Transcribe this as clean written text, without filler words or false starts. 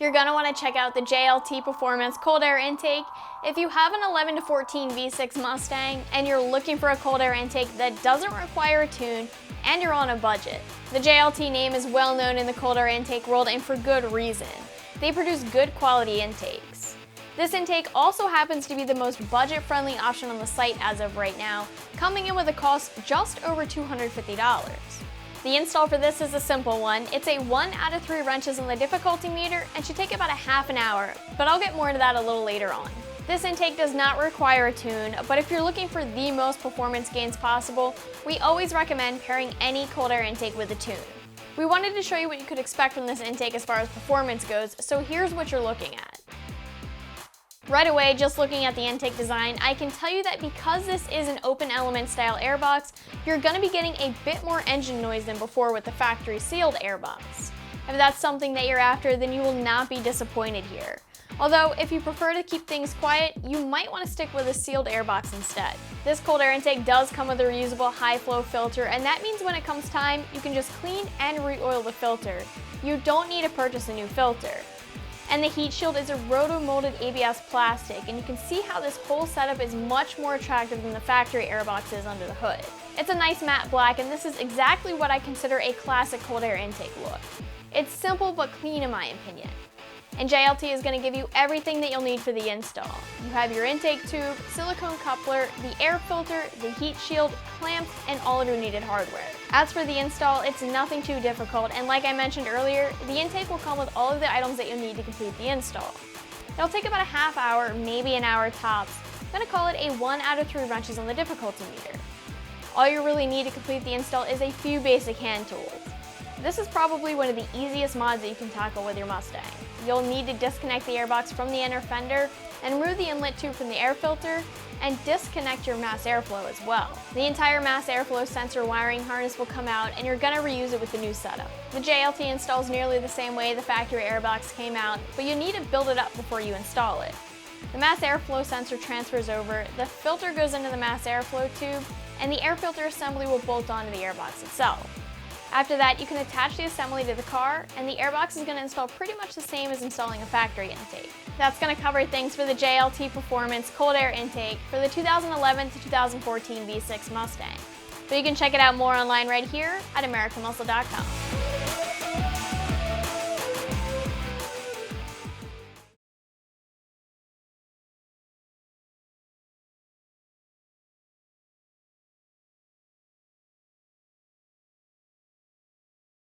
You're going to want to check out the JLT Performance Cold Air Intake. If you have an 11 to 14 V6 Mustang and you're looking for a cold air intake that doesn't require a tune and you're on a budget, the JLT name is well known in the cold air intake world, and for good reason. They produce good quality intakes. This intake also happens to be the most budget-friendly option on the site as of right now, coming in with a cost just over $250. The install for this is a simple one. It's a 1 out of 3 wrenches on the difficulty meter and should take about a half an hour, but I'll get more into that a little later on. This intake does not require a tune, but if you're looking for the most performance gains possible, we always recommend pairing any cold air intake with a tune. We wanted to show you what you could expect from this intake as far as performance goes, so here's what you're looking at. Right away, just looking at the intake design, I can tell you that because this is an open element style airbox, you're going to be getting a bit more engine noise than before with the factory sealed airbox. If that's something that you're after, then you will not be disappointed here. Although, if you prefer to keep things quiet, you might want to stick with a sealed airbox instead. This cold air intake does come with a reusable high flow filter, and that means when it comes time, you can just clean and re-oil the filter. You don't need to purchase a new filter. And the heat shield is a roto-molded ABS plastic, and you can see how this whole setup is much more attractive than the factory airbox is under the hood. It's a nice matte black, and this is exactly what I consider a classic cold air intake look. It's simple but clean in my opinion. And JLT is going to give you everything that you'll need for the install. You have your intake tube, silicone coupler, the air filter, the heat shield, clamps, and all of your needed hardware. As for the install, it's nothing too difficult, and like I mentioned earlier, the intake will come with all of the items that you'll need to complete the install. It'll take about a half hour, maybe an hour tops. I'm going to call it a 1 out of 3 wrenches on the difficulty meter. All you really need to complete the install is a few basic hand tools. This is probably one of the easiest mods that you can tackle with your Mustang. You'll need to disconnect the airbox from the inner fender and remove the inlet tube from the air filter and disconnect your mass airflow as well. The entire mass airflow sensor wiring harness will come out and you're going to reuse it with the new setup. The JLT installs nearly the same way the factory airbox came out, but you need to build it up before you install it. The mass airflow sensor transfers over, the filter goes into the mass airflow tube, and the air filter assembly will bolt onto the airbox itself. After that, you can attach the assembly to the car, and the airbox is going to install pretty much the same as installing a factory intake. That's going to cover things for the JLT Performance Cold Air Intake for the 2011 to 2014 V6 Mustang. But you can check it out more online right here at AmericanMuscle.com.